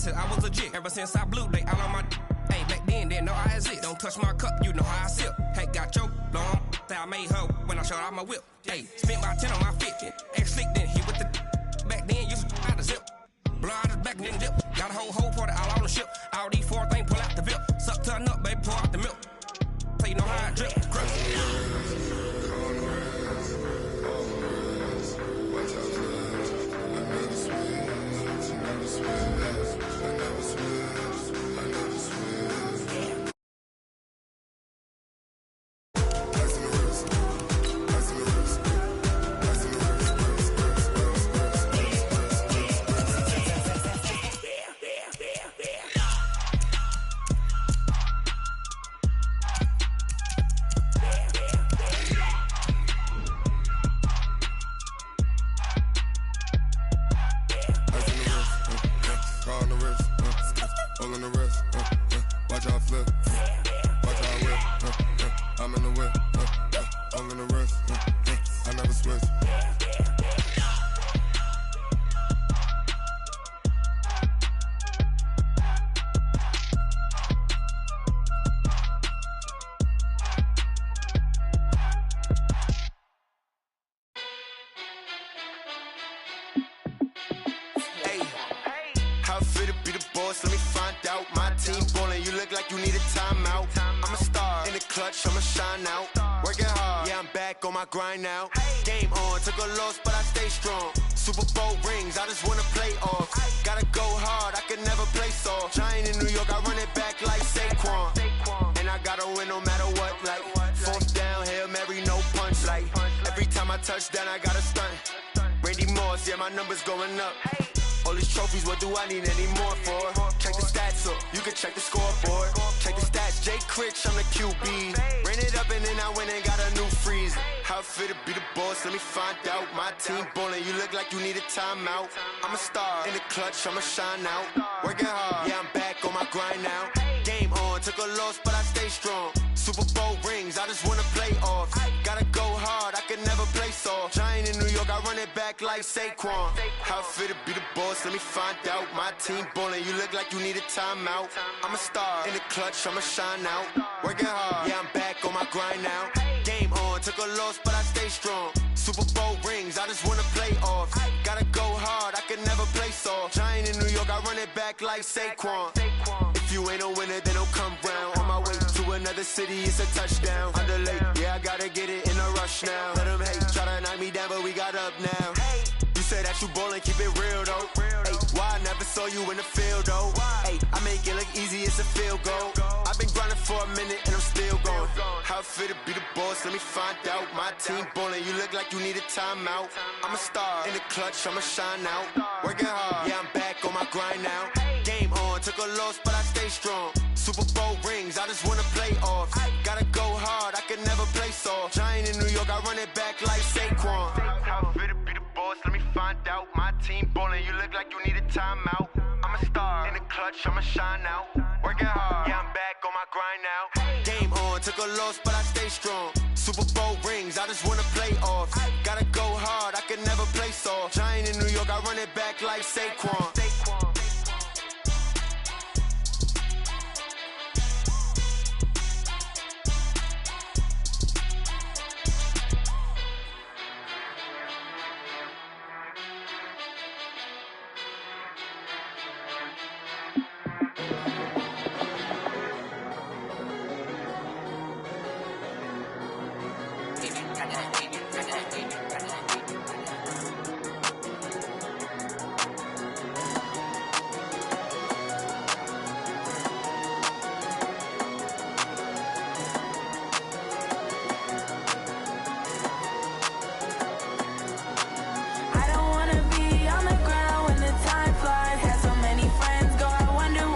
said I was legit. Ever since I blew, they all on my hey, back then, didn't know I exist. Don't touch my cup, you know how I sip. Hey, got your long, that I made her when I showed out my whip. Hey, spent my 10 on my 50. Ex-slick, then he with the back then, used to out the zip. Blow out his back and then dip. Got a whole party all on the ship. All these four things, pull out the VIP. Suck to a nut, baby, pour out the milk. So you know how I drip. Grip. Let me find out. My team ballin', you look like you need a timeout. I'm a star in the clutch, I'ma shine out. Working hard, yeah, I'm back on my grind now. Game on, took a loss, but I stay strong. Super Bowl rings, I just wanna play off. Gotta go hard, I could never play soft. Giant in New York, I run it back like Saquon. And I gotta win no matter what, like fourth down, Hail Mary, no punch. Like every time I touch down, I gotta stunt. Randy Moss, yeah, my numbers going up. All these trophies, what do I need any more for? Check the stats up, you can check the scoreboard. Check the stats, Jay Critch, I'm the QB. Ran it up and then I went and got a new freeze. How it fit to be the boss, let me find out. My team ballin', you look like you need a timeout. I'm a star in the clutch, I'ma shine out. Working hard, yeah, I'm back on my grind now. Game on, took a loss, but I stay strong. Super Bowl rings, I just wanna play off. Gotta go hard, I could never play soft. Giant in New York, I run it back like Saquon. How it fit to be the boss, let me find out. My team ballin', you look like you need a timeout. I'm a star in the clutch, I'ma shine out. Working hard, yeah, I'm back on my grind now. Game on, took a loss, but I stay strong. Super Bowl rings, I just wanna play off. Gotta go hard, I could never play soft. Giant in New York, I run it back like Saquon. If you ain't a winner, then don't come round. On my way to another city, it's a touchdown. Underlay, yeah, I gotta get it in a rush now. Let them hate, try to knock me down, but we got up now. You say that you ballin', keep it real though. Hey, why I never saw you in the field though? Hey, I make it look easy, it's a field goal. I've been grinding for a minute and I'm still going. How it fit to be the boss, let me find out. My team ballin', you look like you need a timeout. I'm a star in the clutch, I'ma shine out. Working hard, yeah, I'm back on my grind now. Game on, took a loss, but I stay strong. Super Bowl rings, I just wanna play off. Gotta go hard, I could never play soft. Giant in New York, I run it back like Saquon. How it fit to be the boss, let me find out. My team ballin', you look like you need a timeout. I'm a star in the clutch, I'ma shine out. Working hard, yeah, I'm back on my grind now. Game on, took a loss, but I stay strong. Super Bowl rings, I just wanna play off. Gotta go hard, I could never play soft. Giant in New York, I run it back like Saquon.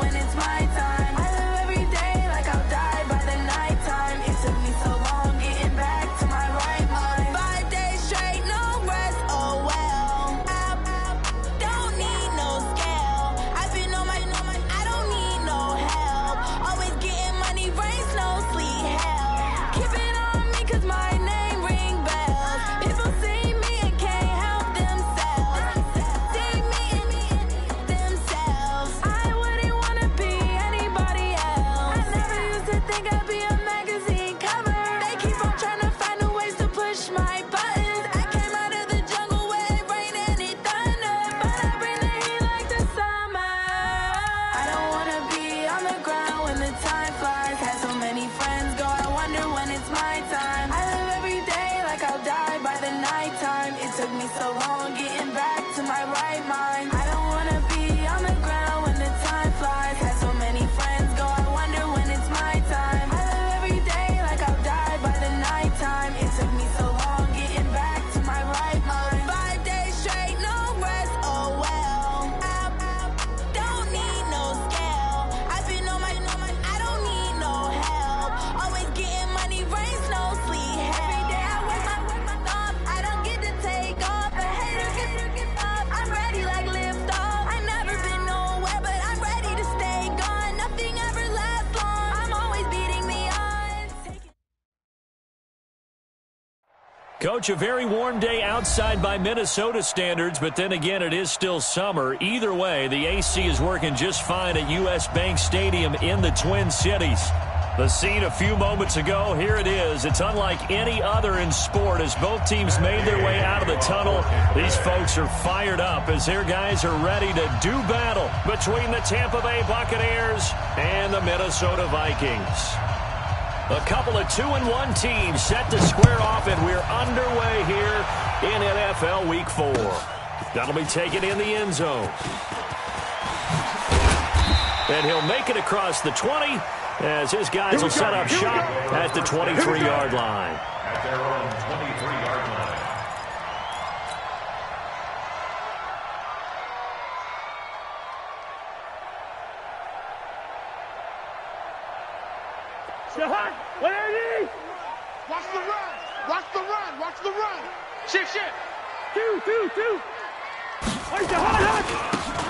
It's my took me so long getting back to my right mind. I don't wanna be on the ground when the time flies. Had so many friends go, I wonder when it's my time. I live every day like I'll die by the nighttime. It took me so long getting back to my right mind. 5 days straight, no rest, oh well. I don't need no scale. I've been on my, I don't need no help. Always getting money, rain, snow, sleet, every day I work my thumb. I don't get to take off. A hater get up. I'm ready like lift off. I've never been nowhere, but I'm ready to stay gone. Nothing ever lasts long. I'm always beating the odds. Coach, a very warm day outside by Minnesota standards, but then again, it is still summer. Either way, the AC is working just fine at U.S. Bank Stadium in the Twin Cities. The scene a few moments ago, here it is. It's unlike any other in sport as both teams made their way out of the tunnel. These folks are fired up as their guys are ready to do battle between the Tampa Bay Buccaneers and the Minnesota Vikings. A couple of 2-1 teams set to square off, and we're underway here in NFL Week 4. That'll be taken in the end zone. And he'll make it across the 20 as his guys will set up shop at the 23-yard line. At their own 23-yard line. Watch the run! Watch the run! Watch the run! Shift! Two!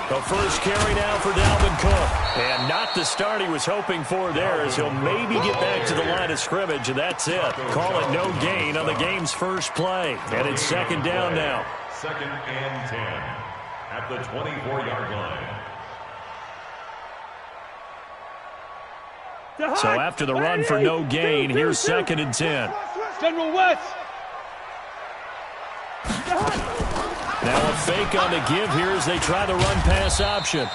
The first carry now for Dalvin Cook. And not the start he was hoping for there as he'll maybe get back to the line of scrimmage, and that's it. Call it no gain on the game's first play. And it's second down now. 2nd and 10 at the 24-yard line. So after the run for no gain, here's 2nd and 10. General West! Now a fake on the give here as they try the run-pass option.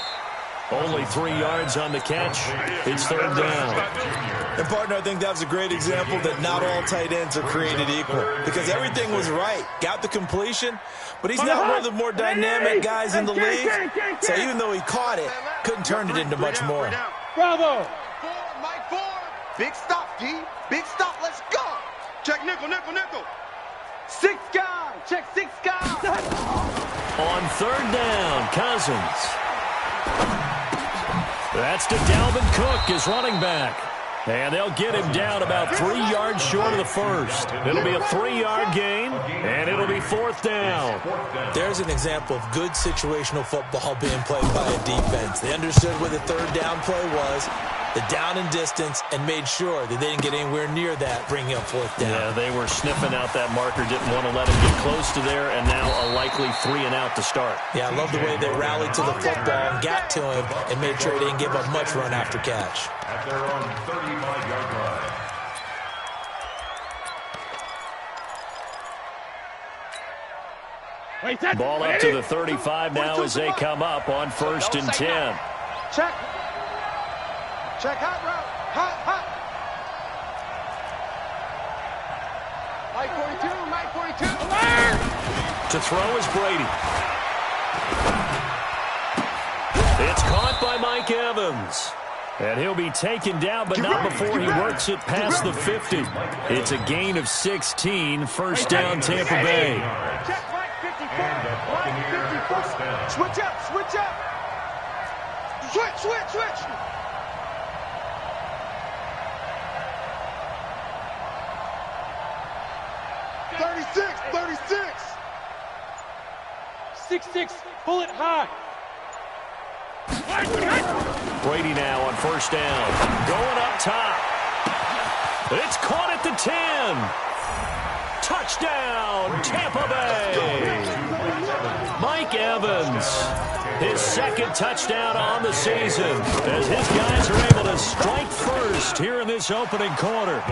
Only 3 yards on the catch. It's 3rd down. And, partner, I think that was a great example that not all tight ends are created equal because everything was right. Got the completion, but he's not one of the more dynamic guys in the league. So even though he caught it, couldn't turn it into much more. Bravo! Mike 4. Big stop, D. Big stop. Let's go. Check nickel. 6 guy! Check 6 guy! On 3rd down, Cousins. That's to Dalvin Cook, his running back. And they'll get him down about 3 yards short of the first. It'll be a 3-yard gain, and it'll be 4th down. There's an example of good situational football being played by a defense. They understood where the 3rd down play was, the down and distance, and made sure that they didn't get anywhere near that, bringing up 4th down. Yeah, they were sniffing out that marker, didn't want to let him get close to there, and now a likely 3-and-out to start. Yeah, I love the way they rallied to the football and got to him and made sure he didn't give up much run after catch. At their own 35-yard line. Ball up to the 35 now as they come up on 1st and 10. Check hot route. Hot. Mike 42. To throw is Brady. It's caught by Mike Evans. And he'll be taken down, but not before he works it past the 50. It's a gain of 16, 1st down Tampa Bay. Check Mike 54. Switch up. Switch. 36. 6'6", bullet high. Brady now on 1st down. Going up top. It's caught at the 10. Touchdown, Tampa Bay. Mike Evans, his 2nd touchdown on the season as his guys are able to strike first here in this opening quarter.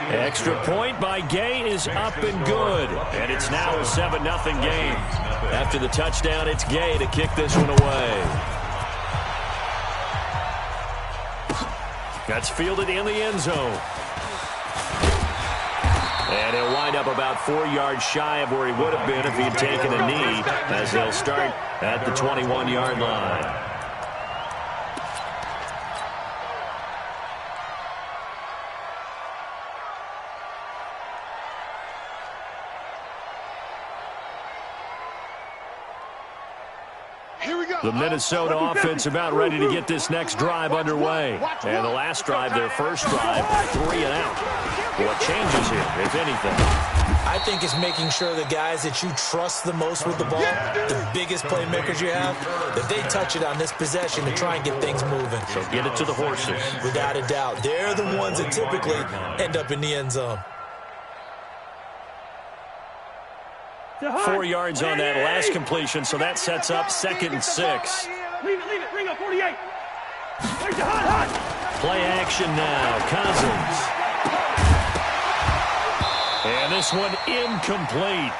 Extra point by Gay is up and good, and it's now a 7-0 game. After the touchdown, it's Gay to kick this one away. That's fielded in the end zone. And he'll wind up about 4 yards shy of where he would have been if he had taken a knee, as he'll start at the 21-yard line. The Minnesota offense about ready to get this next drive underway. And the last drive, their first drive, 3 and out. What changes here, if anything? I think it's making sure the guys that you trust the most with the ball, the biggest playmakers you have, that they touch it on this possession to try and get things moving. So get it to the horses. Without a doubt. They're the ones that typically end up in the end zone. 4 yards on that last completion, so that sets up 2nd and 6. Leave it. Bring up 48. Play action now. Cousins. And this one incomplete.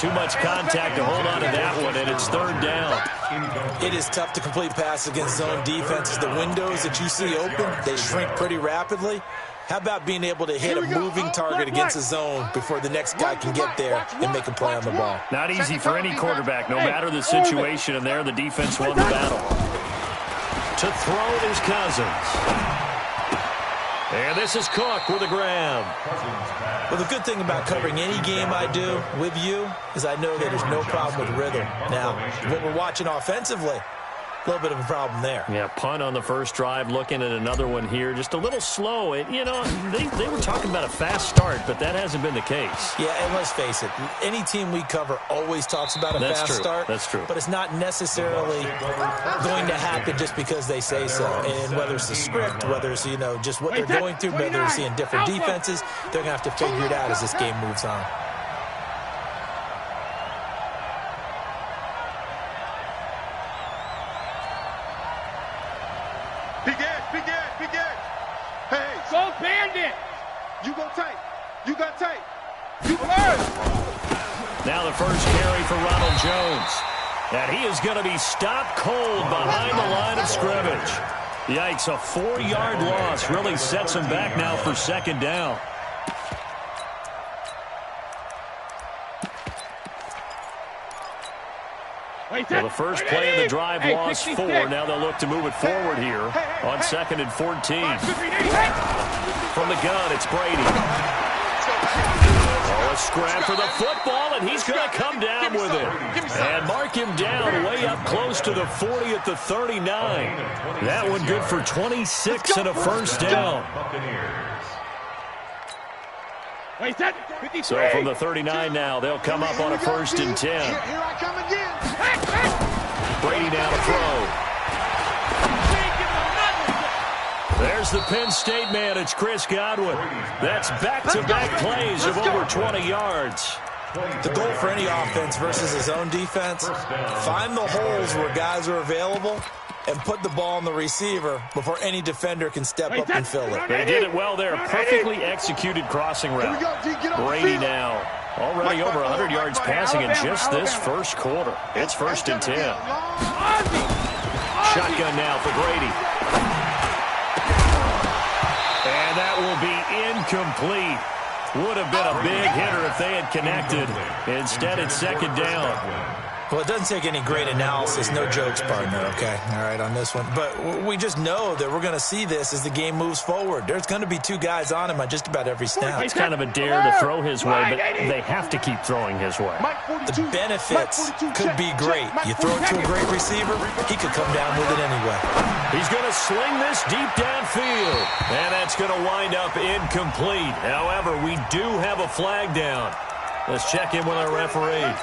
Too much contact to hold on to that one, and it's 3rd down. It is tough to complete passes against zone defenses. The windows that you see open, they shrink pretty rapidly. How about being able to hit a moving target against a zone before the next guy can get there and make a play on the ball? Not easy for any quarterback, no matter the situation, and there the defense won the battle. To throw is Cousins. And this is Cook with a grab. Well, the good thing about covering any game I do with you is I know that there's no problem with rhythm. Now, what we're watching offensively, a little bit of a problem there. Yeah, punt on the first drive, looking at another one here. Just a little slow. You know, they were talking about a fast start, but that hasn't been the case. Yeah, and let's face it, any team we cover always talks about a fast start. That's true. But it's not necessarily going to happen just because they say so. And whether it's the script, whether it's, you know, just what they're going through, whether they're seeing different defenses, they're going to have to figure it out as this game moves on. Big edge. Hey. Go bandit. You go tight. You got tight. You alert. Now the first carry for Ronald Jones. And he is going to be stopped cold behind the line of scrimmage. Yikes, a 4-yard loss really sets him back now for 2nd down. Well, the first play of the drive lost 4. Now they'll look to move it forward here on 2nd and 14. From the gun, it's Brady. Oh, a scrap for the football, and he's going to come down with it. And mark him down way up close to the 40 at the 39. That one good for 26 and a first down. So from the 39 now, they'll come up on a 1st and 10. Here I come again. Brady down to throw. There's the Penn State man. It's Chris Godwin. That's back-to-back plays of over 20 yards. The goal for any offense versus his own defense, find the holes where guys are available and put the ball on the receiver before any defender can step up and fill it. They did it well there. Perfectly executed crossing route. Brady now already over 100 yards passing in just this first quarter. It's 1st and 10. Shotgun now for Brady. And that will be incomplete. Would have been a big hitter if they had connected. Instead, it's 2nd down. Well, it doesn't take any great analysis. No jokes, partner, okay? All right, on this one. But we just know that we're going to see this as the game moves forward. There's going to be 2 guys on him on just about every snap. It's kind of a dare to throw his way, but they have to keep throwing his way. The benefits could be great. You throw it to a great receiver, he could come down with it anyway. He's going to sling this deep downfield, and that's going to wind up incomplete. However, we do have a flag down. Let's check in with our referee.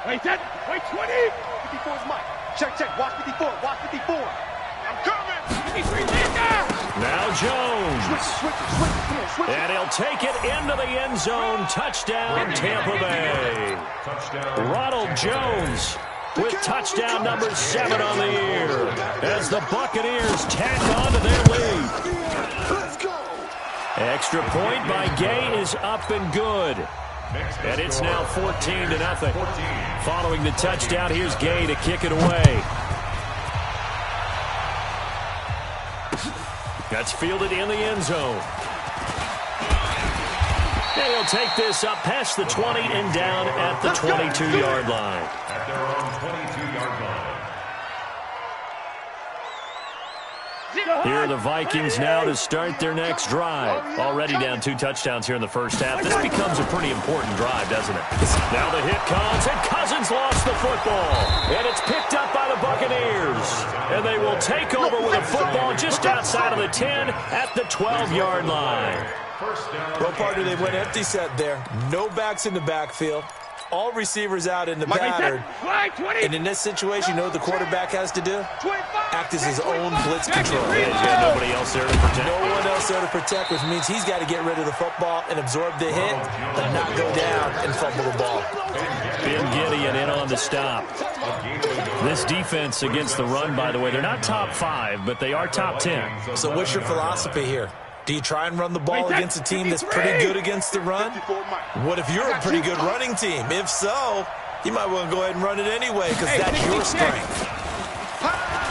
Wait, 20. 54's Mike. Check. Watch 54. I'm coming. 53, now Jones. Switch. And he'll take it into the end zone. Touchdown, Tampa Bay. Ronald Jones with touchdown number 7 on the year as the Buccaneers tack on to their lead. Let's go. Extra point by Gay is up and good. And it's now 14-0. Following the touchdown, here's Gay to kick it away. That's fielded in the end zone. And he'll take this up past the 20 and down at the 22-yard line. At their own 22-yard line. Here are the Vikings now to start their next drive. Already down 2 touchdowns here in the first half. This becomes a pretty important drive, doesn't it? Now the hit comes, and Cousins lost the football. And it's picked up by the Buccaneers. And they will take over with a football just outside of the 10 at the 12-yard line. Well, partner, they went empty set there. No backs in the backfield. All receivers out in the pattern. And in this situation, you know what the quarterback has to do? Act as his own blitz control. Nobody else there to protect. No one else there to protect, which means he's got to get rid of the football and absorb the hit, but not go down and fumble the ball. Ben Gideon in on the stop. This defense against the run, by the way, they're not top 5, but they are top 10. So what's your philosophy here? Do you try and run the ball against a team that's pretty good against the run? What if you're a pretty good running team? If so, you might want to go ahead and run it anyway because that's your strength.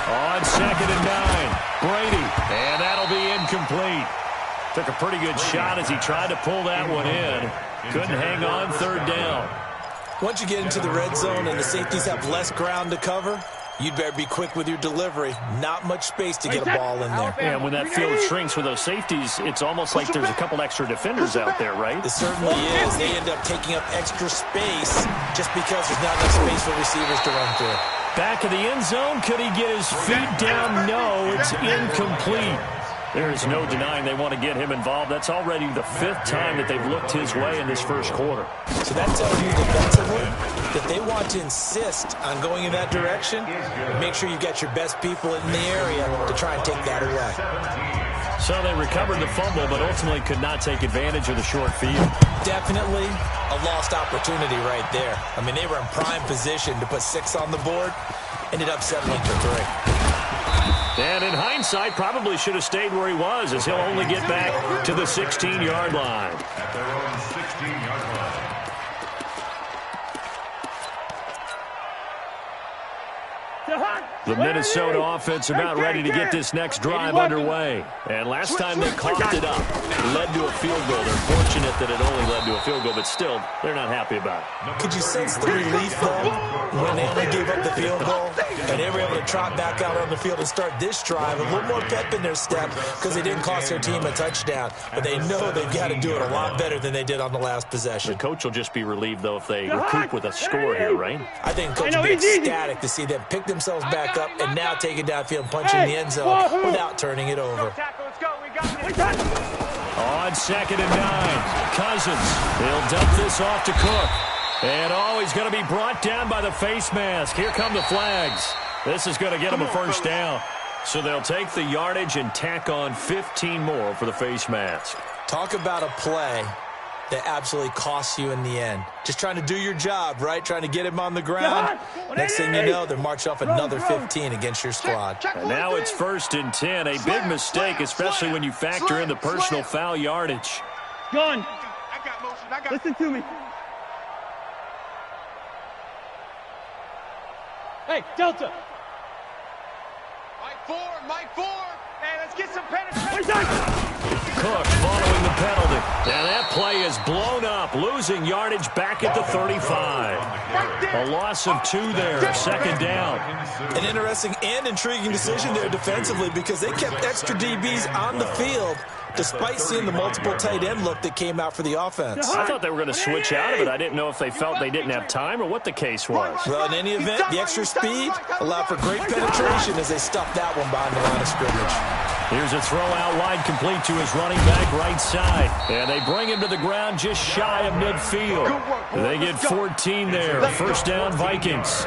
On 2nd and 9, Brady, and that'll be incomplete. Took a pretty good shot as he tried to pull that one in. Couldn't hang on 3rd down. Once you get into the red zone and the safeties have less ground to cover, you'd better be quick with your delivery. Not much space to get a ball in there. And when that field shrinks with those safeties, it's almost like there's a couple extra defenders out there, right? It certainly is. They end up taking up extra space just because there's not enough space for receivers to run through. Back of the end zone. Could he get his feet down? No, it's incomplete. There is no denying they want to get him involved. That's already the 5th time that they've looked his way in this first quarter. So that tells you defensively that they want to insist on going in that direction. Make sure you got your best people in the area to try and take that away. So they recovered the fumble, but ultimately could not take advantage of the short field. Definitely a lost opportunity right there. I mean, they were in prime position to put 6 on the board. Ended up settling for 3. And in hindsight, probably should have stayed where he was, as he'll only get back to the 16-yard line. At their own 16-yard line. The Minnesota offense about ready to get this next drive underway. And last time they coughed it up, it led to a field goal. They're fortunate that it only led to a field goal, but still, they're not happy about it. Could you sense the relief, though, when they only gave up the field goal and they were able to trot back out on the field and start this drive? A little more pep in their step because they didn't cost their team a touchdown. But they know they've got to do it a lot better than they did on the last possession. The coach will just be relieved, though, if they recoup with a score here, right? I think coach will be ecstatic to see them pick themselves back up and now take it downfield and punch in the end zone without turning it over. On 2nd and 9, Cousins. He'll dump this off to Cook. And, he's going to be brought down by the face mask. Here come the flags. This is going to get him a first down. So they'll take the yardage and tack on 15 more for the face mask. Talk about a play that absolutely costs you in the end. Just trying to do your job, right? Trying to get him on the ground. Next thing you know, they're marching off another 15 against your squad. And now it's 1st and 10. A big mistake, especially when you factor in the personal foul yardage. Gun. Listen to me. Hey, Delta. Mike 4. Hey, let's get some penetration. Cook following the penalty. Now that play is blown up, losing yardage back at the 35. A loss of 2 there, 2nd down. An interesting and intriguing decision there defensively because they kept extra DBs on the field despite seeing the multiple tight end look that came out for the offense. I thought they were going to switch out of it. I didn't know if they felt they didn't have time or what the case was. Well, in any event, the extra speed allowed for great penetration as they stuffed that one behind the line of scrimmage. Here's a throw out wide complete to his running back right side. And they bring him to the ground just shy of midfield. They get 14 there. First down, Vikings.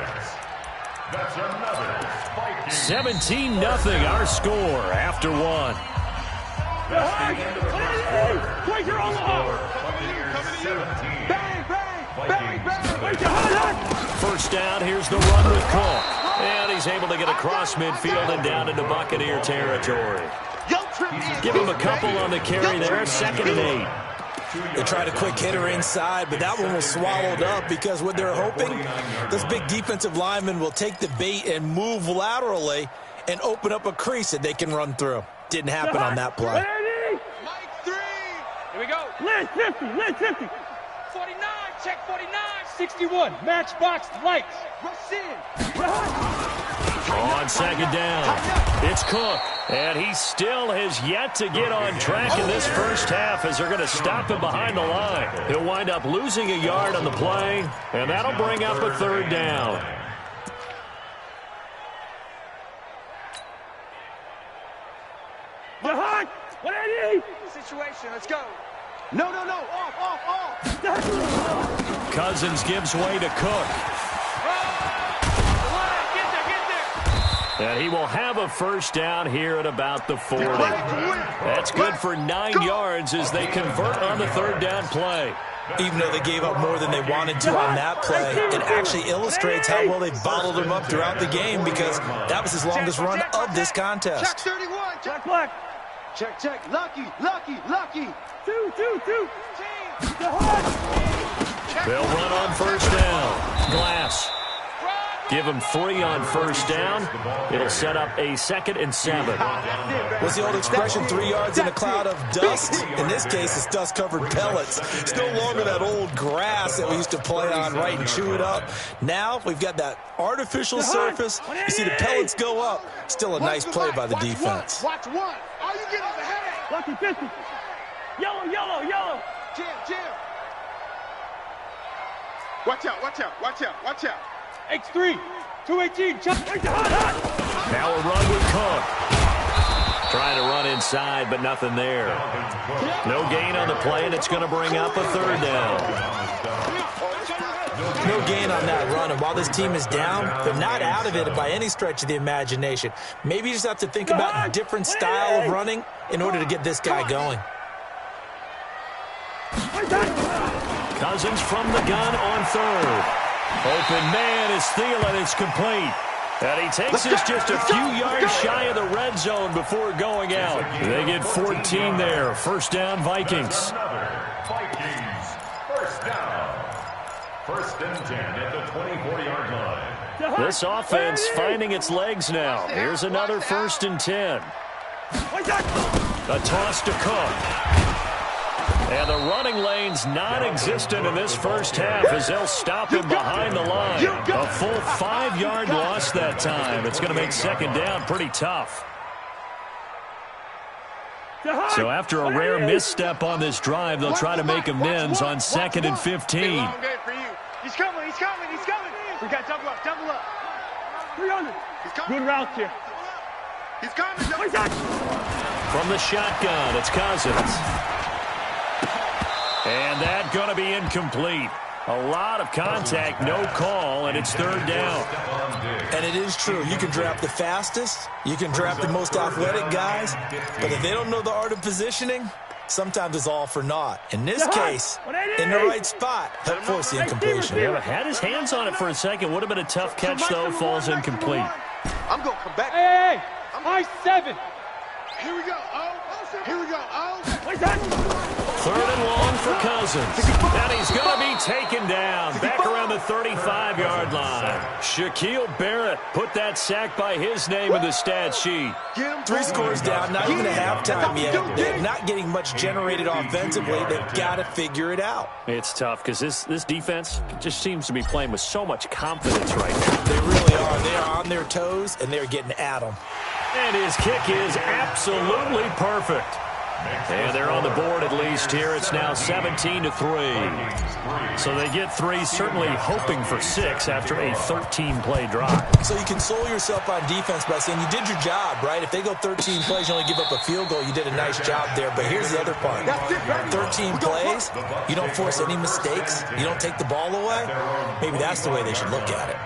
17-0 our score after 1. First down, here's the run with Cook. And he's able to get across midfield and down into Buccaneer territory. Give him a couple on the carry there, 2nd and 8. They tried a quick hitter inside, but that one was swallowed up because what they're hoping, this big defensive lineman will take the bait and move laterally and open up a crease that they can run through. Didn't happen on that play. Mike 3. Here we go. Lid 50, lid 50. 49, check 49. 61, matchbox lights. Rush in. On second down, it's Cook. And he still has yet to get on track in this first half as they're going to stop him behind the line. He'll wind up losing a yard on the play, and that'll bring up a third down. Situation, let's go. No, off. Cousins gives way to Cook. And he will have a first down here at about the 40. That's good for 9 yards as they convert on the third down play. Even though they gave up more than they wanted to on that play, it actually illustrates how well they bottled him up throughout the game because that was his longest run of this contest. Check 31, check black. Check. Lucky. 2. They'll run on first down. Glass. Give him 3 on first down. It'll set up a 2nd and 7. What's the old expression, 3 yards in a cloud of dust? In this case, it's dust-covered pellets. It's no longer that old grass that we used to play on, right, and chew it up. Now we've got that artificial surface. You see the pellets go up. Still a nice play by the defense. Watch one. All you get is a headache. Lucky 50. Yellow. Jam. Watch out. X3, 218, Now a run with Cook. Trying to run inside, but nothing there. No gain on the play, and it's going to bring up a third down. No gain on that run, and while this team is down, they're not out of it by any stretch of the imagination. Maybe you just have to think about a different style of running in order to get this guy going. Cousins from the gun on third. Open man is Thielen. It's complete. And he takes us just a few yards shy of the red zone before going out. They get 14 there. First down, Vikings. Vikings. First down. 1st and 10 at the 24-yard line. This offense finding its legs now. Here's another 1st and 10. A toss to Cook. And the running lane's non-existent in this first half as they'll stop him behind the line. A full 5-yard loss that time. It's going to make second down pretty tough. So after a rare misstep on this drive, they'll try to make amends on 2nd and 15. He's coming. We got double up. 300. Good route here. He's coming. From the shotgun, it's Cousins. And that's going to be incomplete. A lot of contact, no call, and it's third down. And it is true. You can draft the fastest. You can draft the most athletic guys. But if they don't know the art of positioning, sometimes it's all for naught. In this case, in the right spot, help force the incompletion. Yeah, had his hands on it for a second. Would have been a tough catch, though. Falls incomplete. I'm going to come back. Hey, I-7. Here we go. What's that? 3rd and long for Cousins. And he's going to be taken down back around the 35-yard line. Shaquille Barrett put that sack by his name in the stat sheet. 3 scores down, not even a halftime yet. They're not getting much generated offensively. They've got to figure it out. It's tough because this defense just seems to be playing with so much confidence right now. They really are. They are on their toes, and they're getting at them. And his kick is absolutely perfect. And they're on the board at least here. It's now 17-3. So they get 3, certainly hoping for 6 after a 13-play drive. So you console yourself on defense by saying you did your job, right? If they go 13 plays, you only give up a field goal, you did a nice job there. But here's the other part. 13 plays, you don't force any mistakes, you don't take the ball away. Maybe that's the way they should look at it.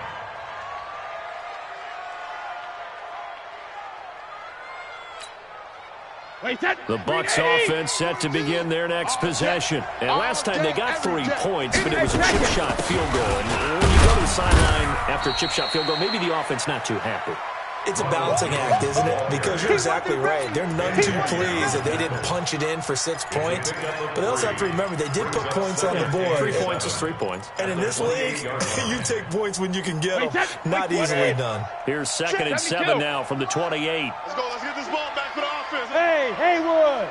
The Bucs offense set to begin their next possession. And last time they got 3 points, but it was a chip shot field goal. And when you go to the sideline after a chip shot field goal, maybe the offense not too happy. It's a balancing act, isn't it? Because you're exactly right. They're none too pleased that they didn't punch it in for 6 points. But they also have to remember they did put points on the board. 3 points is 3 points. And in this league, you take points when you can get them. Not easily done. Here's 2nd and 7 now from the 28. Let's go. Let's get this ball back for the offense. Hey, Haywood.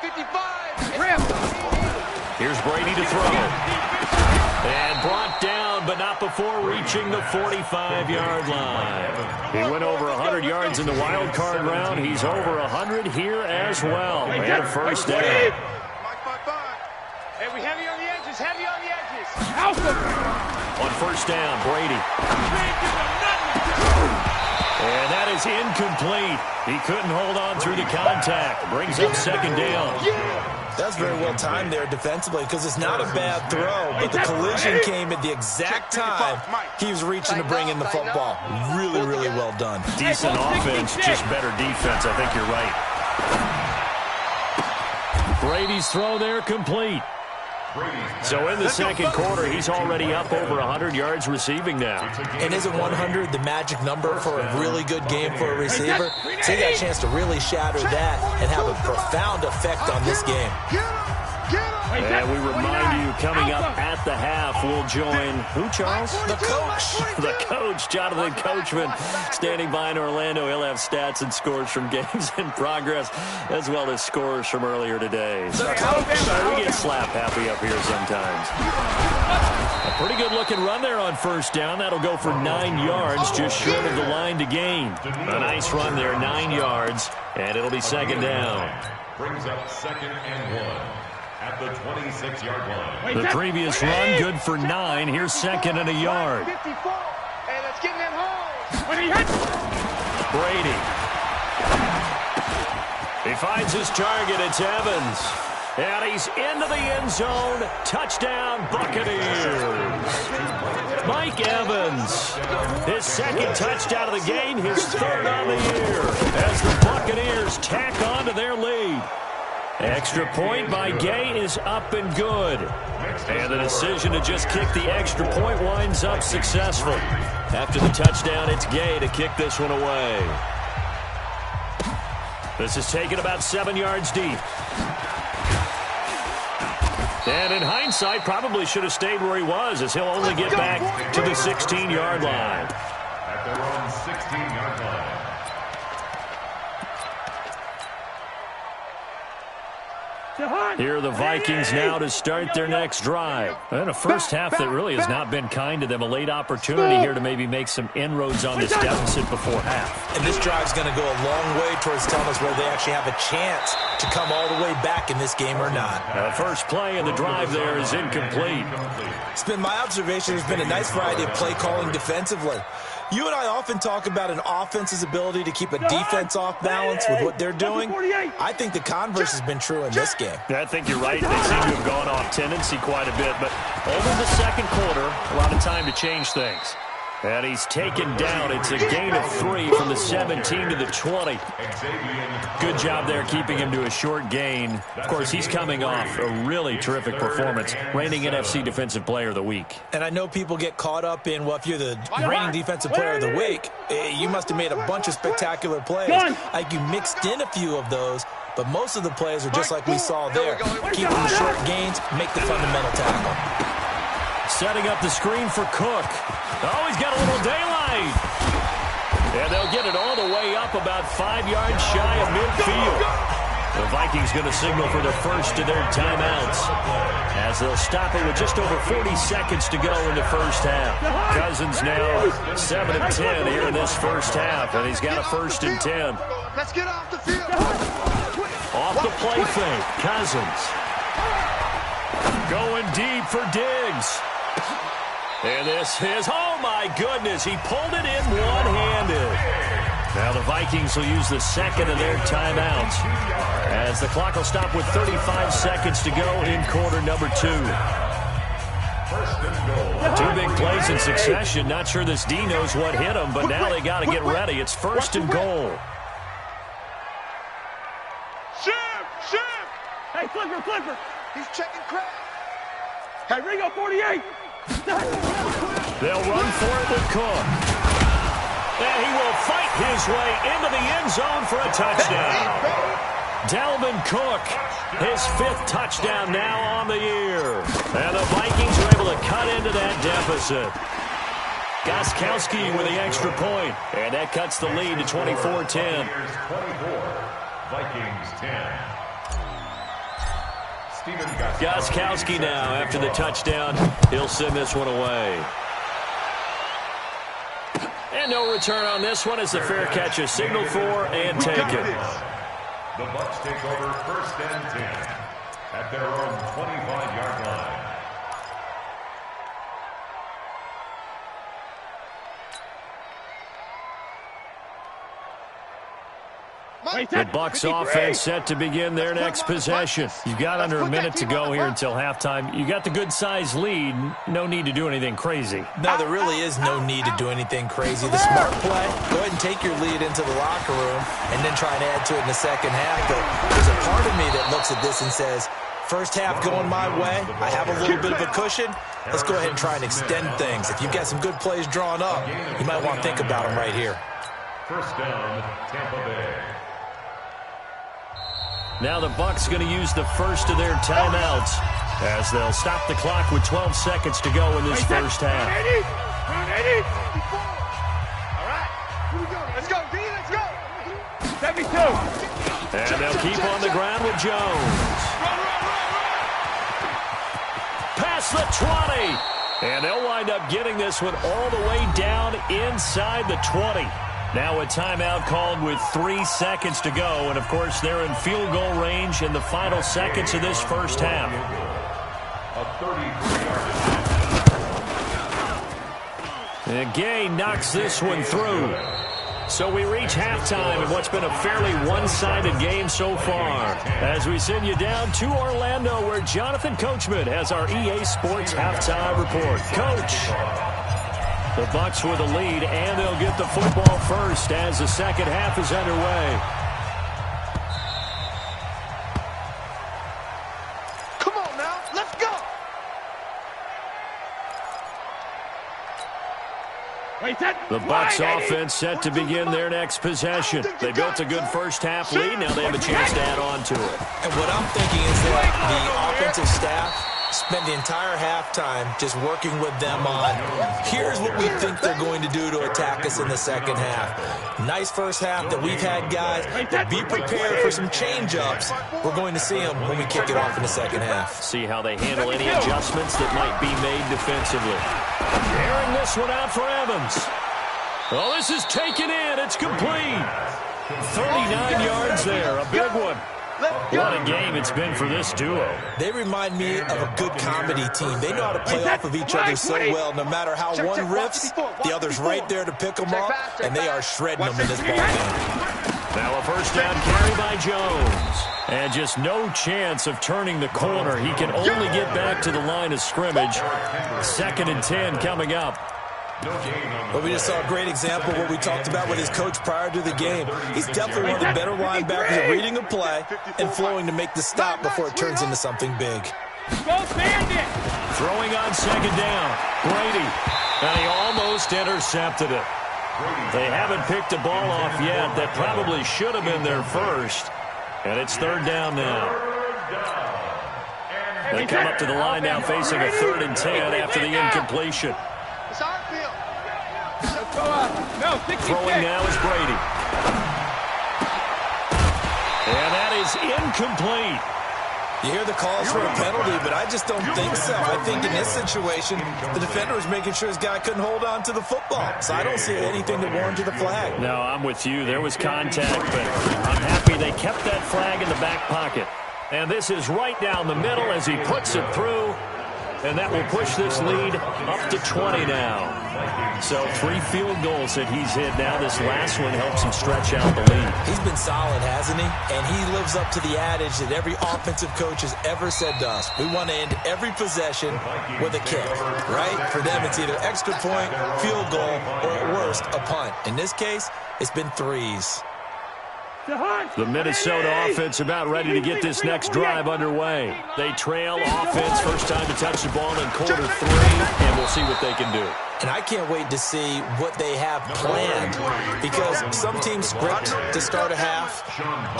955. Here's Brady to throw. And brought down, but not before reaching the 45-yard line. He went over 100 yards in the wild card round. He's over 100 here as well. And a first down. Hey, we heavy on the edges, heavy on the edges. On first down, Brady. And that is incomplete. He couldn't hold on through the contact. Brings up second down. That's very well timed there defensively because it's not a bad throw, but the collision came at the exact time he was reaching to bring in the football. Really, really well done. Decent offense, just better defense. I think you're right. Brady's throw there complete. So in the second quarter, he's already up over 100 yards receiving now. And isn't 100 the magic number for a really good game for a receiver? So he got a chance to really shatter that and have a profound effect on this game. And we remind you, coming up at the half, we'll join who, Charles? The coach. The coach, Jonathan Coachman, standing by in Orlando. He'll have stats and scores from games in progress, as well as scores from earlier today. So we get slap happy up here sometimes. A pretty good-looking run there on first down. That'll go for 9 yards, just short of the line to gain. A nice run there, 9 yards, and it'll be second down. Brings up second and 1. At the 26-yard line. The previous run, good for 9. Here's second and a yard. Hey, let's get in that hole. Brady. He finds his target. It's Evans. And he's into the end zone. Touchdown, Buccaneers. Mike Evans. His second touchdown of the game, his third on the year, as the Buccaneers tack on to their lead. Extra point by Gay is up and good. And the decision to just kick the extra point winds up successful. After the touchdown, it's Gay to kick this one away. This is taken about 7 yards deep. And in hindsight, probably should have stayed where he was, as he'll only get back to the 16-yard line. At their own 16-yard line. Here are the Vikings now to start their next drive. And a first half that really has not been kind to them. A late opportunity here to maybe make some inroads on this deficit before half. And this drive's going to go a long way towards telling us whether they actually have a chance to come all the way back in this game or not. The first play in the drive there is incomplete. It's been my observation there's been a nice variety of play calling defensively. You and I often talk about an offense's ability to keep a defense off balance with what they're doing. I think the converse has been true in this game. I think you're right. They seem to have gone off tendency quite a bit, but over the second quarter, a lot of time to change things. And he's taken down. It's a gain of 3 from the 17 to the 20. Good job there keeping him to a short gain. Of course, he's coming off a really terrific performance, reigning NFC Defensive Player of the Week. And I know people get caught up in, well, if you're the reigning Defensive Player of the Week, you must have made a bunch of spectacular plays. Like you mixed in a few of those, but most of the plays are just like we saw there. Keep them short gains, make the fundamental tackle. Setting up the screen for Cook. Oh, he's got a little daylight. And they'll get it all the way up about 5 yards shy of midfield. The Vikings going to signal for the first of their timeouts, as they'll stop it with just over 40 seconds to go in the first half. Cousins now 7 of 10 here in this first half, and he's got a 1st and 10. Let's get off the field. Off the play fake, Cousins. Going deep for Diggs. And this is, oh my goodness, he pulled it in one-handed. Now the Vikings will use the second of their timeouts, as the clock will stop with 35 seconds to go in quarter number 2. 2 big plays in succession. Not sure this D knows what hit him, but now they got to get ready. It's 1st and goal. Shim! Hey, Flipper! He's checking crap. Hey, Ringo, 48! They'll run for it with Cook. And he will fight his way into the end zone for a touchdown. Dalvin Cook, his 5th touchdown now on the year. And the Vikings are able to cut into that deficit. Gostkowski with the extra point. And that cuts the lead to 24-10. Vikings 10. Gostkowski now after the touchdown. He'll send this one away. And no return on this one as the fair catch is signaled for and taken. The Bucs take over 1st and 10 at their own 25-yard line. The Bucs offense set to begin their next possession. You've got under a minute to go here until halftime. You got the good-sized lead. No need to do anything crazy. No, there really is no need to do anything crazy. The smart play, go ahead and take your lead into the locker room and then try and add to it in the second half. But there's a part of me that looks at this and says, first half going my way, I have a little bit of a cushion. Let's go ahead and try and extend things. If you've got some good plays drawn up, you might want to think about them right here. First down, Tampa Bay. Now the Bucs going to use the first of their timeouts as they'll stop the clock with 12 seconds to go in this first half. All right, here we go. Let's go, D, let's go. 72. And they'll keep on the ground with Jones. Past the 20. And they'll wind up getting this one all the way down inside the 20. Now a timeout called with 3 seconds to go. And, of course, they're in field goal range in the final seconds of this first half. And Gay knocks this one through. So we reach halftime in what's been a fairly one-sided game so far. As we send you down to Orlando where Jonathan Coachman has our EA Sports halftime report. Coach. The Bucs with a lead, and they'll get the football first as the second half is underway. Come on now, let's go. The Bucs offense set to begin their next possession. They built a good first half lead. Now they have a chance to add on to it. And what I'm thinking is that the offensive staff spend the entire halftime just working with them on, here's what we think they're going to do to attack us in the second half. Nice first half that we've had, guys, but be prepared for some change-ups. We're going to see them when we kick it off in the second half. See how they handle any adjustments that might be made defensively. Airing this one out for Evans. Well, this is taken in. It's complete. 39 yards there, a big one. What a game it's been for this duo. They remind me of a good comedy team. They know how to play off of each other so well. No matter how one riffs, the other's right there to pick them up, and they are shredding them in this ball game. Now a first down carry by Jones. And just no chance of turning the corner. He can only get back to the line of scrimmage. 2nd and 10 coming up. Well, we just saw a great example of what we talked about with his coach prior to the game. He's definitely one of the better linebackers at reading a play and flowing to make the stop before it turns into something big. Throwing on 2nd down. Brady. And he almost intercepted it. They haven't picked a ball off yet. That probably should have been their first. And it's 3rd down now. They come up to the line now facing a 3rd and 10 after the incompletion. Throwing now is Brady. And that is incomplete. You hear the calls for a penalty, but I just don't think so. I think in this situation, the defender was making sure his guy couldn't hold on to the football. So I don't see anything that warranted a flag. No, I'm with you. There was contact, but I'm happy they kept that flag in the back pocket. And this is right down the middle as he puts it through. And that will push this lead up to 20 now. So 3 field goals that he's hit now. This last one helps him stretch out the lead. He's been solid, hasn't he? And he lives up to the adage that every offensive coach has ever said to us. We want to end every possession with a kick, right? For them, it's either extra point, field goal, or at worst, a punt. In this case, it's been 3s. The Minnesota offense about ready to get this next drive underway. They trail offense, first time to touch the ball in quarter 3. and we'll see what they can do. And I can't wait to see what they have planned, because some teams script to start a half.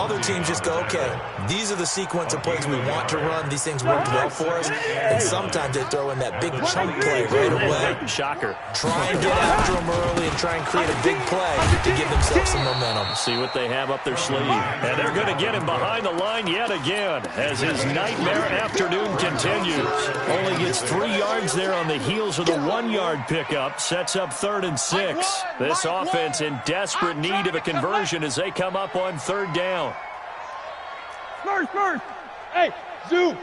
Other teams just go, okay, these are the sequence of plays we want to run. These things worked well for us. And sometimes they throw in that big chunk play right away. Shocker. Try and get after them early and try and create a big play to give themselves some momentum. See what they have up their sleeve. And they're going to get him behind the line yet again as his nightmare afternoon continues. Only gets 3 yards there on the heels of the 1-yard pickup. Sets up 3rd and 6. This offense in desperate need of a conversion as they come up on 3rd down. First. Hey, zoom.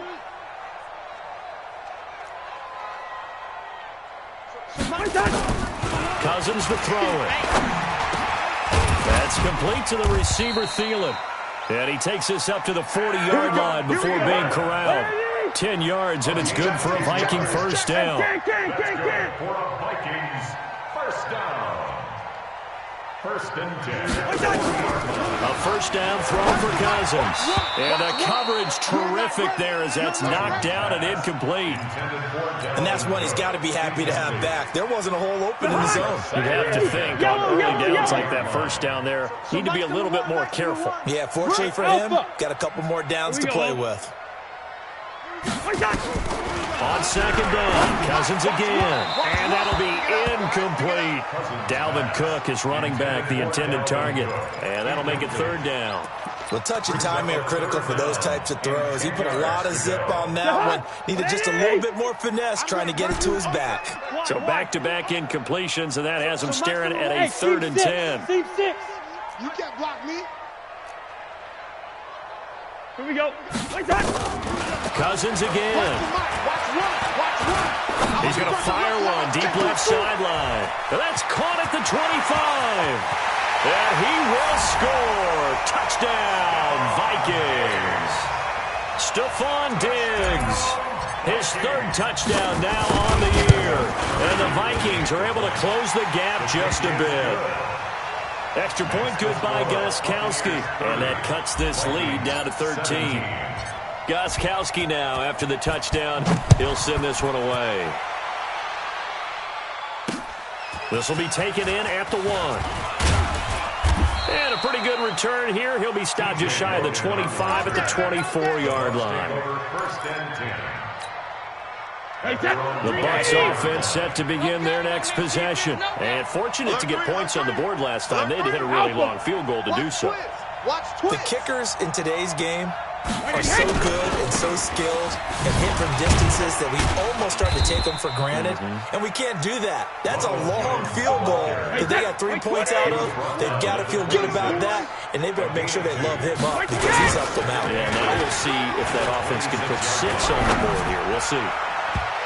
Cousins to throw it. That's complete to the receiver, Thielen. And he takes this up to the 40-yard line before being corralled. 10 yards, and it's good for a Viking first down. For a Vikings first down. 1st and 10. A first down throw for Cousins. And the coverage terrific there as that's knocked down and incomplete. And that's one he's got to be happy to have back. There wasn't a hole open in the zone. You'd have to think on early downs like that first down there, need to be a little bit more careful. Yeah, fortunately for him, got a couple more downs to play with. On 2nd down, Cousins again. And that'll be incomplete. Dalvin Cook is running back, the intended target. And that'll make it 3rd down. Well, touch and timing are critical for those types of throws. He put a lot of zip on that one. Needed just a little bit more finesse trying to get it to his back. So back-to-back incompletions, and that has him staring at a 3rd and 10. Team 6. You can't block me. Here we go. Cousins again. He's going to fire one deep left sideline. That's caught at the 25. And he will score. Touchdown, Vikings. Stephon Diggs. His 3rd touchdown now on the year. And the Vikings are able to close the gap just a bit. Extra point good by Gostkowski. And that cuts this lead down to 13. Gostkowski now, after the touchdown, he'll send this one away. This will be taken in at the 1. And a pretty good return here. He'll be stopped just shy of the 25 at the 24-yard line. The Bucs offense set to begin their next possession. And fortunate to get points on the board last time. They had to hit a really long field goal to do so. The kickers in today's game are so good and so skilled and hit from distances that we almost start to take them for granted. And we can't do that. That's a long field goal that they got 3 points out of. They've got to feel good about that, and they better make sure they love him up because he's up them out. Yeah, now we'll see if that offense can put 6 on the board here. We'll see.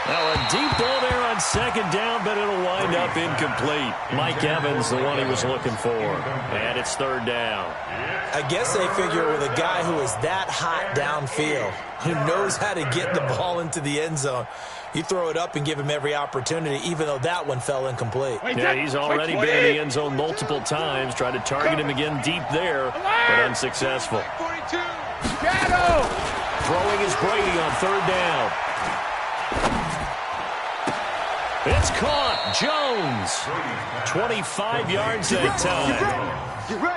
Now a deep ball there on 2nd down, but it'll wind up incomplete. Mike Evans, the one he was looking for. And it's 3rd down. I guess they figure with a guy who is that hot downfield, who knows how to get the ball into the end zone, you throw it up and give him every opportunity, even though that one fell incomplete. Yeah, he's already been in the end zone multiple times. Tried to target him again deep there, but unsuccessful. Throwing is Brady on 3rd down. It's caught. Jones. 25 yards that time.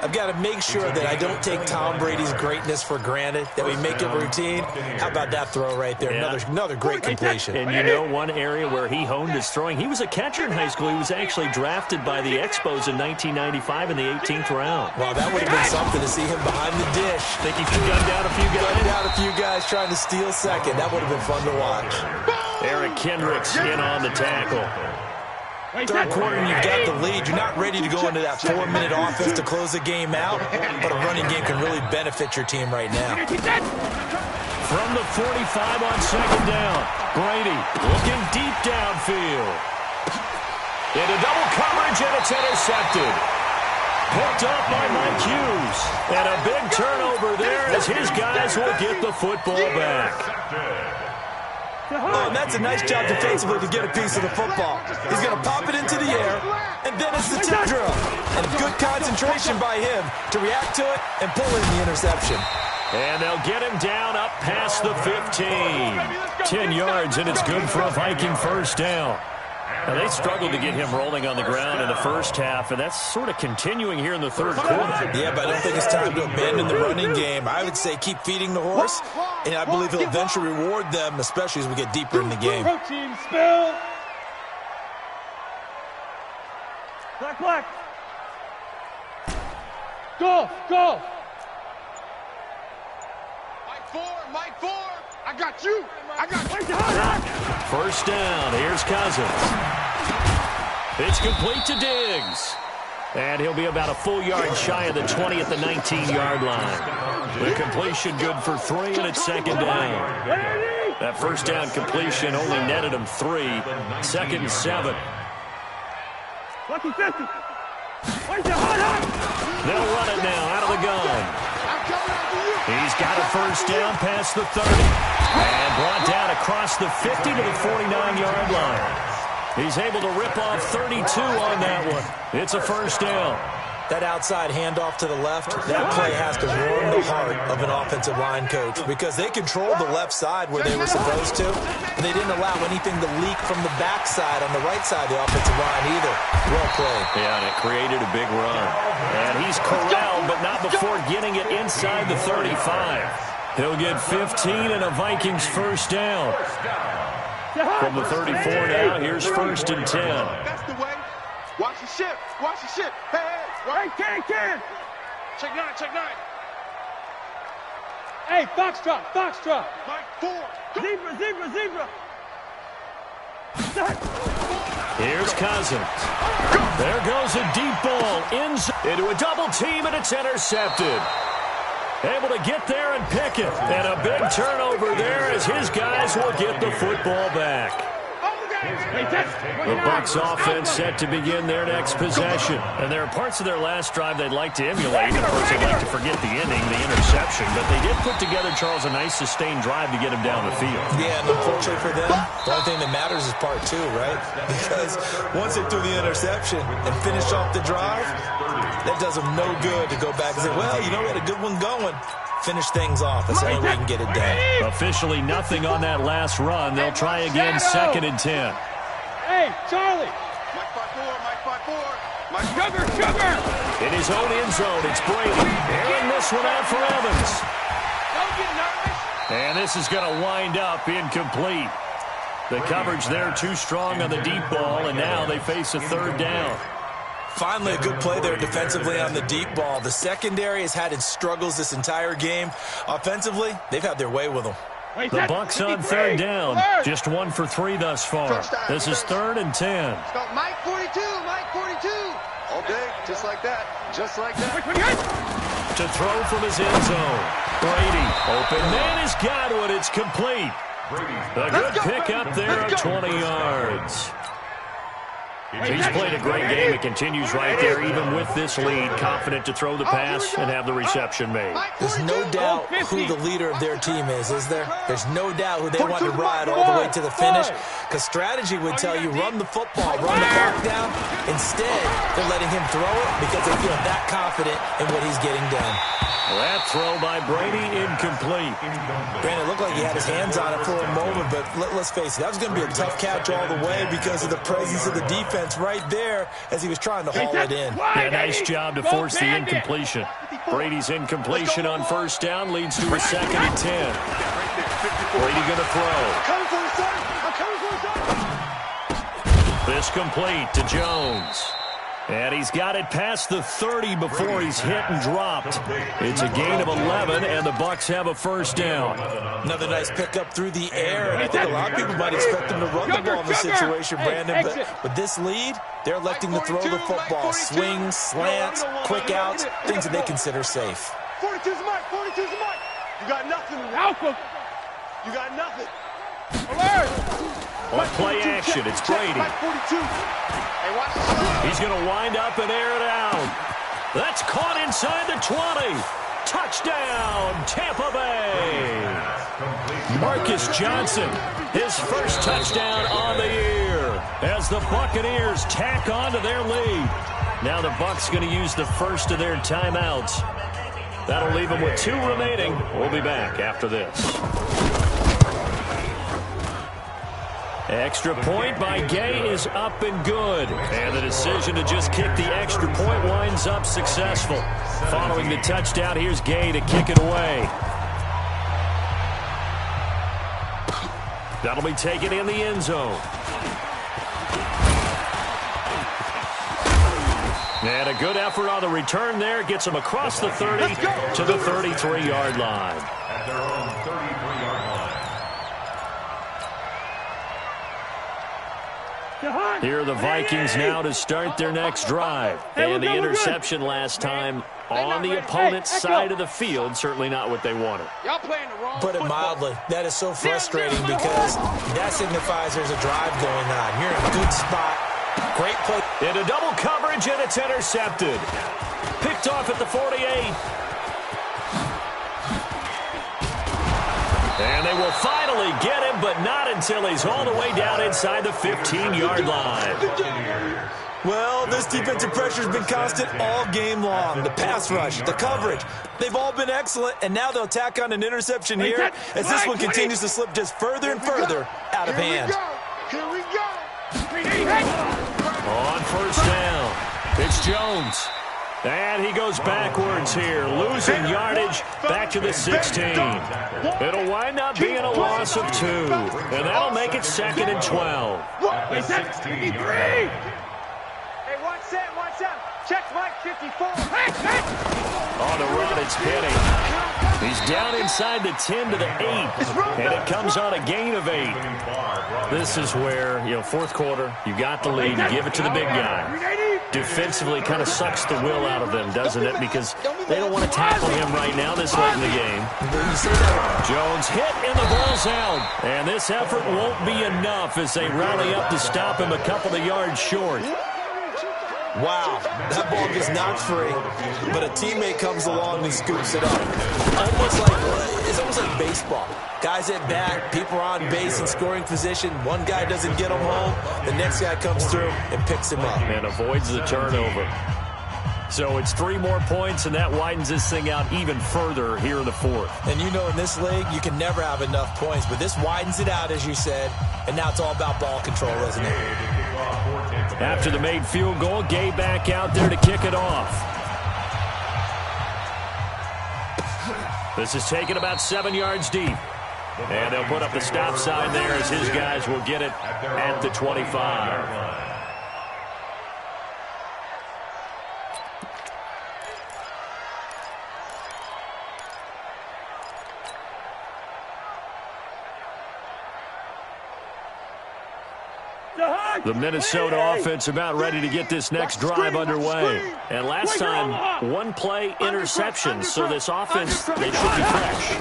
I've got to make sure that I don't take Tom Brady's greatness for granted, that we make it routine. How about that throw right there? Yeah. Another great completion. And you know one area where he honed his throwing, he was a catcher in high school. He was actually drafted by the Expos in 1995 in the 18th round. Well, that would have been something to see him behind the dish. Think he could gun down a few guys? Gun down a few guys trying to steal second. That would have been fun to watch. Eric Kendricks in on the tackle. 3rd quarter and you've got the lead. You're not ready to go into that 4-minute offense to close the game out, but a running game can really benefit your team right now. From the 45 on 2nd down, Brady looking deep downfield. Into double coverage, and it's intercepted. Picked up by Mike Hughes. And a big turnover there as his guys will get the football back. Oh, and that's a nice job defensively to get a piece of the football. He's going to pop it into the air, and then it's the tip drill. And good concentration by him to react to it and pull in the interception. And they'll get him down up past the 15. 10 yards, and it's good for a Viking first down. Now, they struggled to get him rolling on the ground in the first half, and that's sort of continuing here in the third quarter. Yeah, but I don't think it's time to abandon the running game. I would say keep feeding the horse, and I believe he'll eventually reward them, especially as we get deeper in the game. Protein spill. Black. Go. Mike 4. I got you. First down. Here's Cousins. It's complete to Diggs. And he'll be about a full yard shy of the 20 at the 19-yard line. The completion good for 3, and it's second down. That first down completion only netted him 3. 2nd and 7. Lucky 50. They'll run it now out of the gun. He's got a first down past the 30. And brought down across the 50 to the 49-yard line. He's able to rip off 32 on that one. It's a first down. That outside handoff to the left, that play has to warm the heart of an offensive line coach because they controlled the left side where they were supposed to, and they didn't allow anything to leak from the backside on the right side of the offensive line either. Well played. Yeah, and it created a big run. And he's corralled, but not before getting it inside the 35. He'll get 15 and a Vikings first down. From the 34 now, here's 1st and 10. That's the way. Watch the ship. Hey. Right, can. Check 9. Hey, Foxtrot. Mike 4. Zebra. Here's Cousins. There goes a deep ball into a double team, and it's intercepted. Able to get there and pick it. And a big turnover there as his guys will get the football back. The Bucs offense set to begin their next possession. And there are parts of their last drive they'd like to emulate. Of course, they'd like to forget the inning, the interception. But they did put together, Charles, a nice sustained drive to get him down the field. Yeah, and unfortunately for them, the only thing that matters is part 2, right? Because once they threw the interception and finished off the drive, that does them no good to go back and say, well, you know, we had a good one going. Finish things off. That's the only way we can get it done. Officially nothing on that last run. They'll try again, 2nd and 10. Hey, Charlie. Mike 5-4. Sugar. In his own end zone, it's Brady. Airing this one out for Evans. Don't get nervous. And this is going to wind up incomplete. The coverage there too strong on the deep ball, and now they face a 3rd down. Finally, a good play there defensively on the deep ball. The secondary has had its struggles this entire game. Offensively, they've had their way with them. The Bucs on 3rd down. Just 1 for 3 thus far. This is 3rd and 10. Mike 42. All day, just like that. To throw from his end zone. Brady, open man has got one. It's complete. A good pickup there of 20 yards. He's played a great game. It continues right there, even with this lead. Confident to throw the pass and have the reception made. There's no doubt who the leader of their team is there? There's no doubt who they want to ride all the way to the finish. Because strategy would tell you, run the football, run the clock down. Instead, they're letting him throw it because they feel that confident in what he's getting done. That throw by Brady, incomplete. Brandon, it looked like he had his hands on it for a moment, but let's face it, that was going to be a tough catch all the way because of the presence of the defense right there as he was trying to haul it in. Yeah, nice job to force the incompletion. Brady's incompletion on 1st down leads to a 2nd and 10. Brady going to throw. This complete to Jones. And he's got it past the 30 before he's hit and dropped. It's a gain of 11, and the Bucs have a first down. Another nice pickup through the air, and I think a lot of people might expect him to run the ball in this situation, Brandon. But with this lead, they're electing to throw the football. Swings, slants, quick outs, things that they consider safe. 42's Mike. You got nothing. Alpha. You got nothing. Alert. On play action, it's Brady. He's going to wind up and air it out. That's caught inside the 20. Touchdown, Tampa Bay. Marcus Johnson, his first touchdown on the year as the Buccaneers tack on to their lead. Now the Bucs going to use the first of their timeouts. That'll leave them with 2 remaining. We'll be back after this. Extra point by Gay is up and good. And the decision to just kick the extra point winds up successful. Following the touchdown, here's Gay to kick it away. That'll be taken in the end zone. And a good effort on the return there. Gets them across the 30 to the 33-yard line. At their own 33-yard line. Here are the Vikings now to start their next drive. And the interception last time on the opponent's side of the field, certainly not what they wanted. Put it mildly, that is so frustrating because that signifies there's a drive going on. You're in a good spot. Great play. Into double coverage, and it's intercepted. Picked off at the 48. And they will finally get him, but not until he's all the way down inside the 15-yard line. Well, this defensive pressure has been constant all game long. The pass rush, the coverage, they've all been excellent, and now they'll tack on an interception here as this one continues to slip just further and further out of hand. Here we go. On first down, it's Jones. And he goes backwards here, losing yardage back to the 16. It'll wind up being a loss of 2, and that'll make it 2nd and 12. Is that 53? Hey, watch out. Check Mike 54. On the run, it's Penny. He's down inside the 10 to the 8, and it comes on a gain of 8. This is where, fourth quarter, you got the lead, you give it to the big guy. Defensively kind of sucks the will out of them, doesn't it? Because they don't want to tackle him right now this late in the game. Jones hit, and the ball's out. And this effort won't be enough as they rally up to stop him a couple of yards short. Wow, that ball gets knocked free, but a teammate comes along and scoops it up. It's almost like baseball. Guys at bat, people are on base in scoring position. One guy doesn't get him home, the next guy comes through and picks him up. And avoids the turnover. So it's 3 more points, and that widens this thing out even further here in the 4th. And in this league, you can never have enough points, but this widens it out, as you said, and now it's all about ball control, isn't it? After the made field goal, Gay back out there to kick it off. This is taken about 7 yards deep. And they'll put up the stop sign there as his guys will get it at the 25. The Minnesota offense about ready to get this next drive underway. And last time, 1-play interception, so this offense, they should be fresh.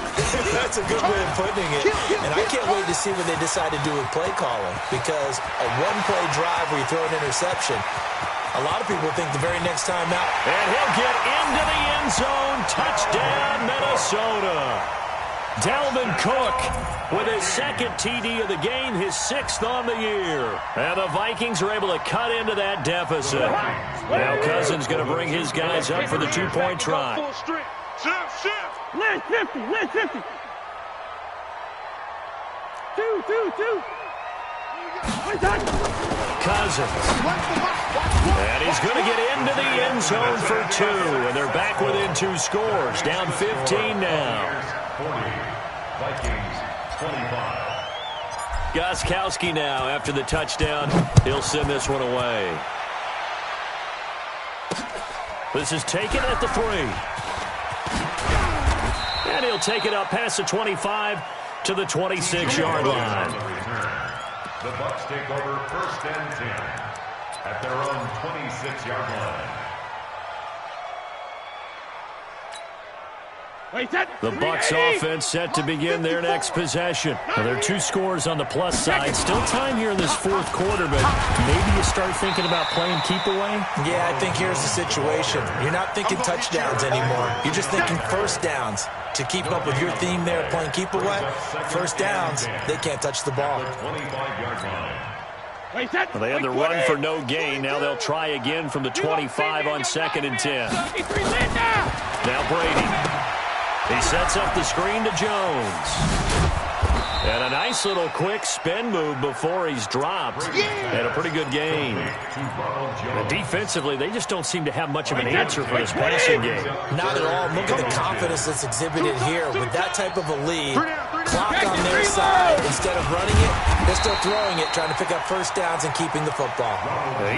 That's a good way of putting it. And I can't wait to see what they decide to do with play calling, because a 1-play drive where you throw an interception, a lot of people think the very next time out. And he'll get into the end zone. Touchdown, Minnesota. Dalvin Cook with his 2nd TD of the game, his 6th on the year. And the Vikings are able to cut into that deficit. Now Cousins going to bring his guys up for the 2-point try. Lynch 50. 2. Cousins. And he's going to get into the end zone for 2. And they're back within 2 scores. Down 15 now. 40, Vikings 25. Gostkowski now after the touchdown. He'll send this one away. This is taken at the 3. And he'll take it up past the 25 to the 26-yard line. The Bucs take over 1st and 10 at their own 26-yard line. The Bucs offense set to begin their next possession. Now, there are 2 scores on the plus side. Still time here in this 4th quarter, but maybe you start thinking about playing keep away? Yeah, I think here's the situation. You're not thinking touchdowns anymore. You're just thinking first downs. To keep up with your theme there, playing keep away, first downs, they can't touch the ball. Well, they had the run for no gain. Now they'll try again from the 25 on 2nd and 10. Now Brady. He sets up the screen to Jones. And a nice little quick spin move before he's dropped. And a pretty good gain. And defensively, they just don't seem to have much of an answer for this passing game. Not at all. Look at the confidence that's exhibited here. With that type of a lead, clock on their side, instead of running it, they're still throwing it, trying to pick up first downs and keeping the football.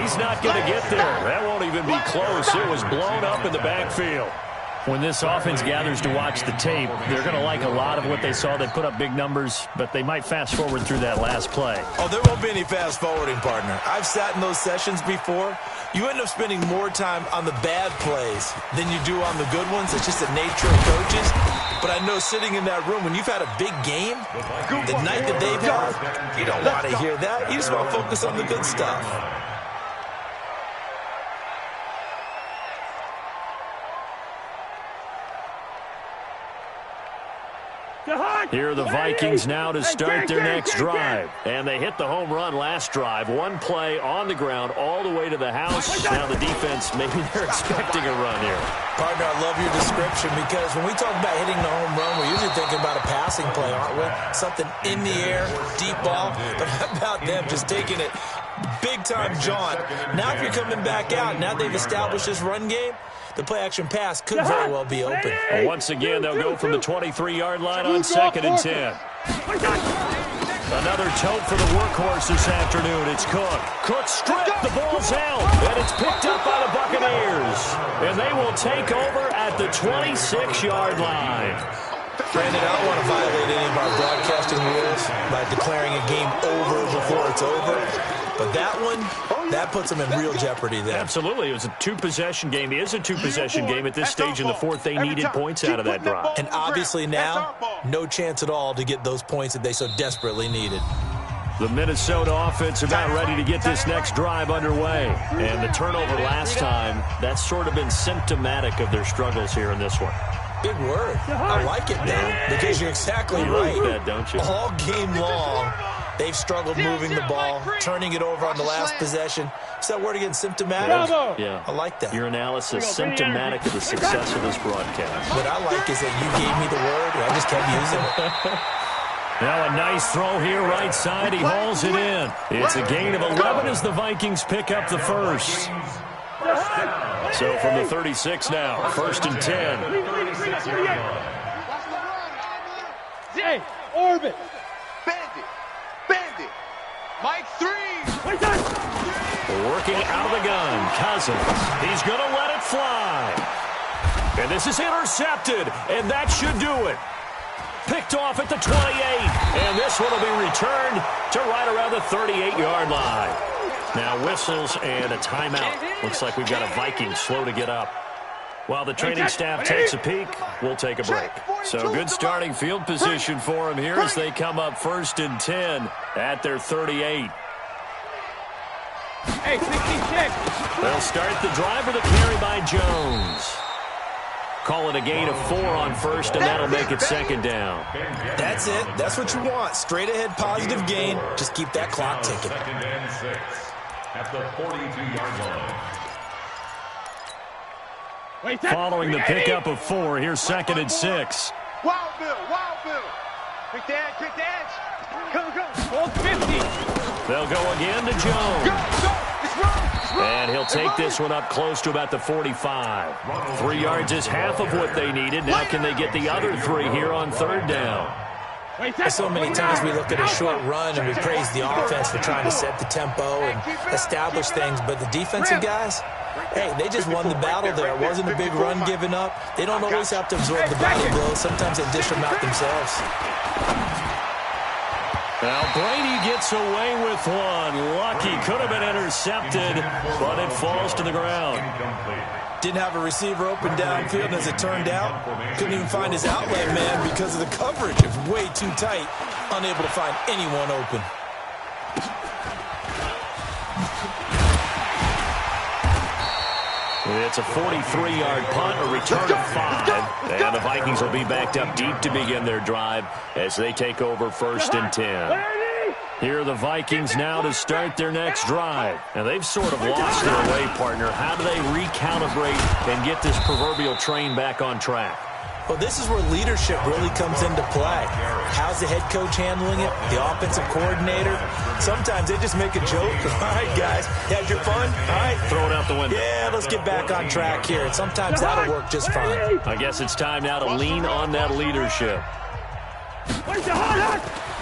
He's not going to get there. That won't even be close. It was blown up in the backfield. When this offense gathers to watch the tape, they're going to like a lot of what they saw. They put up big numbers, but they might fast forward through that last play. Oh, there won't be any fast forwarding, partner. I've sat in those sessions before. You end up spending more time on the bad plays than you do on the good ones. It's just the nature of coaches. But I know sitting in that room, when you've had a big game, the night that they've had, you don't want to hear that. You just want to focus on the good stuff. Here are the Vikings now to start their next drive. And they hit the home run last drive. One play on the ground all the way to the house. Now the defense, maybe they're expecting a run here. Partner, I love your description because when we talk about hitting the home run, we're usually thinking about a passing play, aren't we? Something in the air, deep ball. But how about them just taking it big-time jaunt? Now if you're coming back out, now they've established this run game, the play-action pass could very well be open. Once again, they'll go from the 23-yard line on 2nd and 10. Another tote for the workhorse this afternoon. It's Cook. Cook stripped. The ball's out. And it's picked up by the Buccaneers. And they will take over at the 26-yard line. Brandon, I don't want to violate any of our broadcasting rules by declaring a game over before it's over. But that one, that puts them in real jeopardy there. Absolutely. It was a two-possession game. It is a two-possession game at this stage in the fourth. They needed points out of that drive. And obviously now, no chance at all to get those points that they so desperately needed. The Minnesota offense about ready to get this next drive underway. And the turnover last time, that's sort of been symptomatic of their struggles here in this one. Big word. I like it, man, because you're exactly right. You like that, don't you? All game long, they've struggled moving the ball, turning it over on the last possession. Is that word again, symptomatic? Yeah. I like that. Your analysis, symptomatic of the success of this broadcast. What I like is that you gave me the word, and I just kept using it. Now a nice throw here right side. He hauls it in. It's a gain of 11 as the Vikings pick up the first. So from the 36 now, 1st and 10. Hey, orbit. Bandit. Mike 3. Working out of the gun, Cousins. He's going to let it fly. And this is intercepted, and that should do it. Picked off at the 28, and this one will be returned to right around the 38-yard line. Now whistles and a timeout. Looks like we've got a Viking slow to get up. While the training staff takes a peek, we'll take a break. So good starting field position for them here as they come up 1st and 10 at their 38. Hey, 16-6. They'll start the drive with a carry by Jones. Call it a gain of 4 on 1st, and that'll make it 2nd down. That's it. That's what you want. Straight ahead positive gain. Just keep that clock ticking. 2nd and 6 at the 42-yard line. Following the pickup of 4, here's 2nd and 6. Wild Bill. Quick dance. Go. Hold 50. They'll go again to Jones. Go. It's wrong. And he'll take this one up close to about the 45. 3 yards is half of what they needed. Now can they get the other 3 here on 3rd down? So many times we look at a short run and we praise the offense for trying to set the tempo and establish things. But the defensive guys, hey, they just won the battle there. It wasn't a big run given up. They don't always have to absorb the body blows. Sometimes they dish them out themselves. Now Brady gets away with one. Lucky, could have been intercepted, but it falls to the ground. Didn't have a receiver open downfield, and as it turned out, couldn't even find his outlet man because of the coverage. It was way too tight, unable to find anyone open. It's a 43-yard punt, a return of 5, and the Vikings will be backed up deep to begin their drive as they take over 1st and 10. Here are the Vikings now to start their next drive. Now, they've sort of lost their way, partner. How do they recalibrate and get this proverbial train back on track? Well, this is where leadership really comes into play. How's the head coach handling it? The offensive coordinator? Sometimes they just make a joke. All right, guys, you had your fun? All right. Throw it out the window. Yeah, let's get back on track here. And sometimes that'll work just fine. I guess it's time now to lean on that leadership.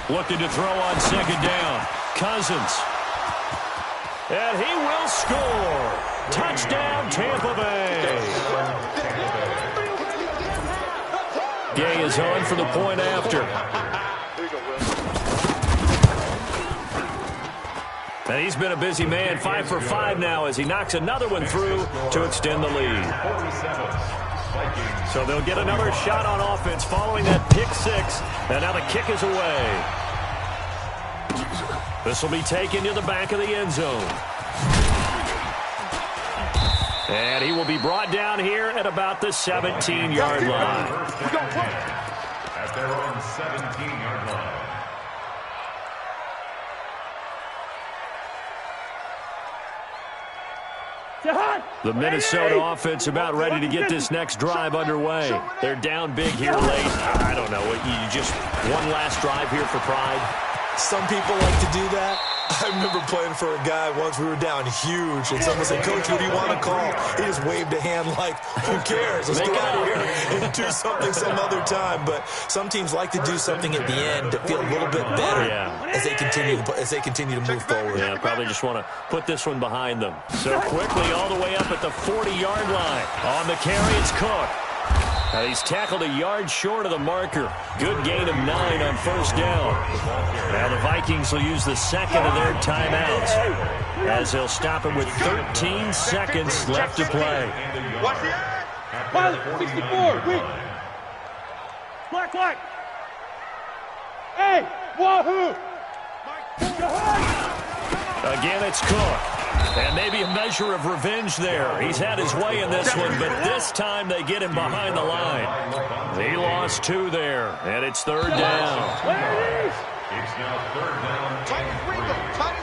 Looking to throw on second down. Cousins. And he will score. Touchdown, Tampa Bay. Gay is on for the point after. And he's been a busy man, 5 for 5 now as he knocks another one through to extend the lead. So they'll get another shot on offense following that pick six. And now the kick is away. This will be taken to the back of the end zone. And he will be brought down here at about the 17-yard line. At their own 17-yard line. The Minnesota offense about ready to get this next drive underway. They're down big here late. I don't know. You just one last drive here for pride? Some people like to do that. I remember playing for a guy once. We were down huge, and someone said, "Coach, what do you want to call?" He just waved a hand like, "Who cares? Let's get out of here and do something some other time." But some teams like to do something at the end to feel a little bit better as they continue to move forward. Yeah, probably just want to put this one behind them. So quickly all the way up at the 40-yard line. On the carry, it's Cook. Now he's tackled a yard short of the marker. Good gain of 9 on first down. Now the Vikings will use the second of their timeouts as they'll stop it with 13 seconds left to play. Watch the Pilot, 64, wait. Black. Hey, wahoo! Again, it's Cook. And maybe a measure of revenge there. He's had his way in this one, but this time they get him behind the line. He lost 2 there, and it's third down. It's now third down.